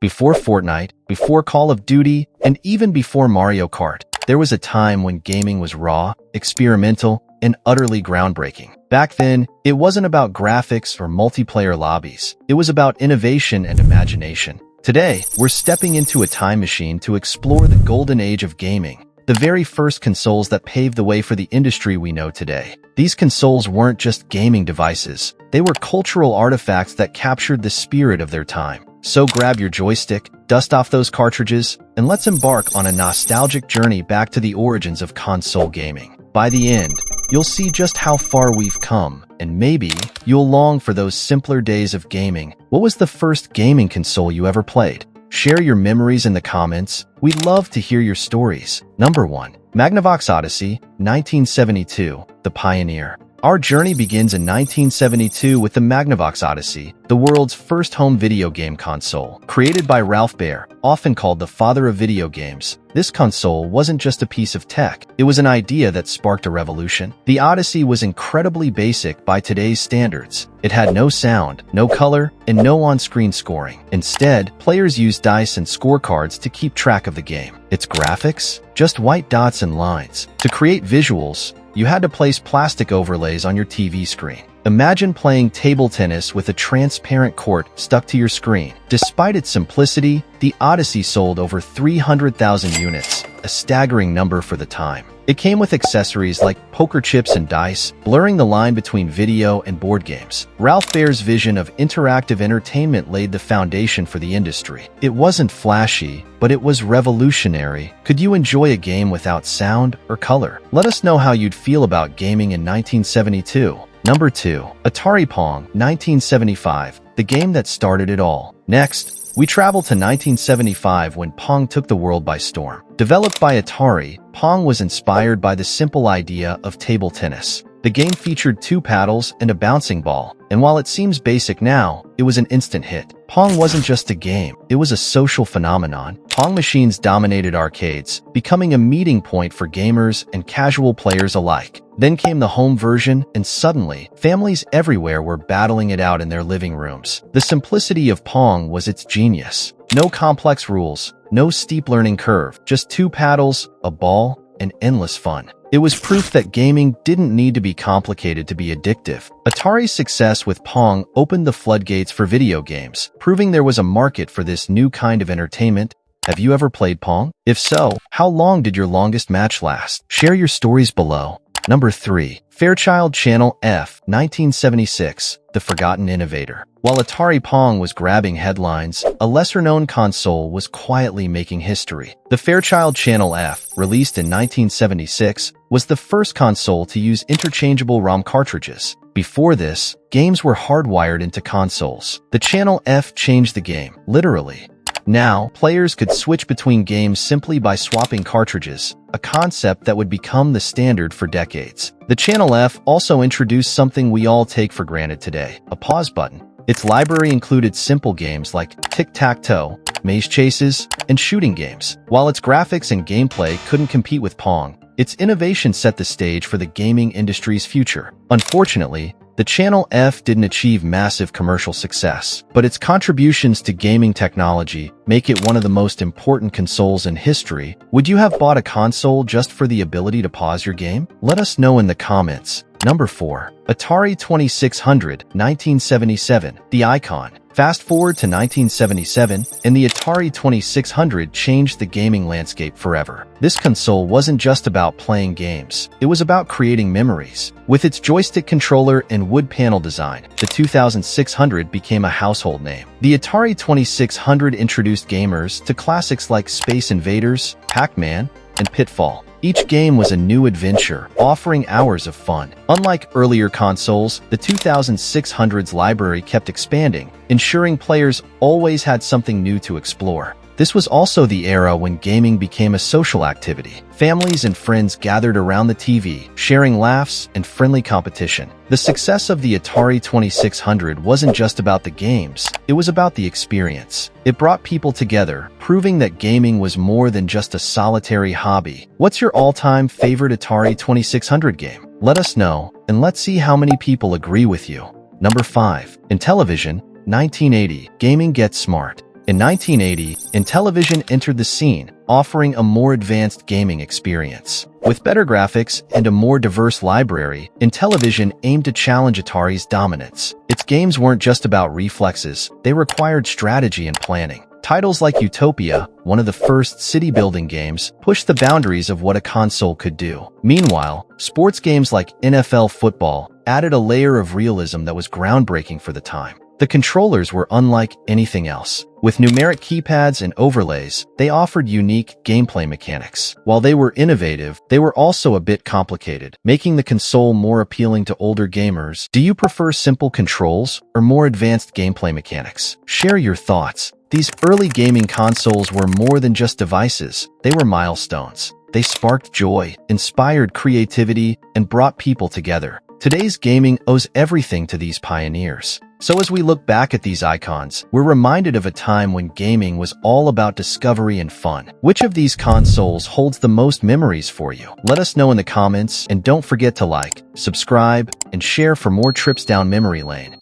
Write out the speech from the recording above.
Before Fortnite, before Call of Duty, and even before Mario Kart, there was a time when gaming was raw, experimental, and utterly groundbreaking. Back then, it wasn't about graphics or multiplayer lobbies. It was about innovation and imagination. Today, we're stepping into a time machine to explore the golden age of gaming, the very first consoles that paved the way for the industry we know today. These consoles weren't just gaming devices. They were cultural artifacts that captured the spirit of their time. So grab your joystick, dust off those cartridges, and let's embark on a nostalgic journey back to the origins of console gaming. By the end, you'll see just how far we've come, and maybe you'll long for those simpler days of gaming. What was the first gaming console you ever played? Share your memories in the comments. We'd love to hear your stories. Number 1. Magnavox Odyssey, 1972, the pioneer. Our journey begins in 1972 with the Magnavox Odyssey, the world's first home video game console. Created by Ralph Baer, often called the father of video games, this console wasn't just a piece of tech, it was an idea that sparked a revolution. The Odyssey was incredibly basic by today's standards. It had no sound, no color, and no on-screen scoring. Instead, players used dice and scorecards to keep track of the game. Its graphics? Just white dots and lines. To create visuals, you had to place plastic overlays on your TV screen. Imagine playing table tennis with a transparent court stuck to your screen. Despite its simplicity, the Odyssey sold over 300,000 units, a staggering number for the time. It came with accessories like poker chips and dice, blurring the line between video and board games. Ralph Baer's vision of interactive entertainment laid the foundation for the industry. It wasn't flashy, but it was revolutionary. Could you enjoy a game without sound or color? Let us know how you'd feel about gaming in 1972. Number 2. Atari Pong, 1975, the game that started it all. Next, we travel to 1975 when Pong took the world by storm. Developed by Atari, Pong was inspired by the simple idea of table tennis. The game featured 2 paddles and a bouncing ball, and while it seems basic now, it was an instant hit. Pong wasn't just a game, it was a social phenomenon. Pong machines dominated arcades, becoming a meeting point for gamers and casual players alike. Then came the home version, and suddenly, families everywhere were battling it out in their living rooms. The simplicity of Pong was its genius. No complex rules, no steep learning curve, just 2 paddles, a ball, and endless fun. It was proof that gaming didn't need to be complicated to be addictive. Atari's success with Pong opened the floodgates for video games, proving there was a market for this new kind of entertainment. Have you ever played Pong? If so, how long did your longest match last? Share your stories below. Number 3. Fairchild Channel F, 1976, the forgotten innovator. While Atari Pong was grabbing headlines, a lesser-known console was quietly making history. The Fairchild Channel F, released in 1976, was the first console to use interchangeable ROM cartridges. Before this, games were hardwired into consoles. The Channel F changed the game, literally. Now, players could switch between games simply by swapping cartridges, a concept that would become the standard for decades. The Channel F also introduced something we all take for granted today, a pause button. Its library included simple games like tic-tac-toe, maze chases, and shooting games. While its graphics and gameplay couldn't compete with Pong, its innovation set the stage for the gaming industry's future. Unfortunately, the Channel F didn't achieve massive commercial success, but its contributions to gaming technology make it one of the most important consoles in history. Would you have bought a console just for the ability to pause your game? Let us know in the comments. Number 4. Atari 2600, 1977, the icon. Fast forward to 1977, and the Atari 2600 changed the gaming landscape forever. This console wasn't just about playing games, it was about creating memories. With its joystick controller and wood panel design, the 2600 became a household name. The Atari 2600 introduced gamers to classics like Space Invaders, Pac-Man, and Pitfall. Each game was a new adventure, offering hours of fun. Unlike earlier consoles, the 2600's library kept expanding, ensuring players always had something new to explore. This was also the era when gaming became a social activity. Families and friends gathered around the TV, sharing laughs and friendly competition. The success of the Atari 2600 wasn't just about the games, it was about the experience. It brought people together, proving that gaming was more than just a solitary hobby. What's your all-time favorite Atari 2600 game? Let us know, and let's see how many people agree with you. Number 5. In television, 1980, gaming gets smart. In 1980, Intellivision entered the scene, offering a more advanced gaming experience. With better graphics and a more diverse library, Intellivision aimed to challenge Atari's dominance. Its games weren't just about reflexes, they required strategy and planning. Titles like Utopia, one of the first city-building games, pushed the boundaries of what a console could do. Meanwhile, sports games like NFL football added a layer of realism that was groundbreaking for the time. The controllers were unlike anything else. With numeric keypads and overlays, they offered unique gameplay mechanics. While they were innovative, they were also a bit complicated, making the console more appealing to older gamers. Do you prefer simple controls or more advanced gameplay mechanics? Share your thoughts. These early gaming consoles were more than just devices, they were milestones. They sparked joy, inspired creativity, and brought people together. Today's gaming owes everything to these pioneers. So as we look back at these icons, we're reminded of a time when gaming was all about discovery and fun. Which of these consoles holds the most memories for you? Let us know in the comments, and don't forget to like, subscribe, and share for more trips down memory lane.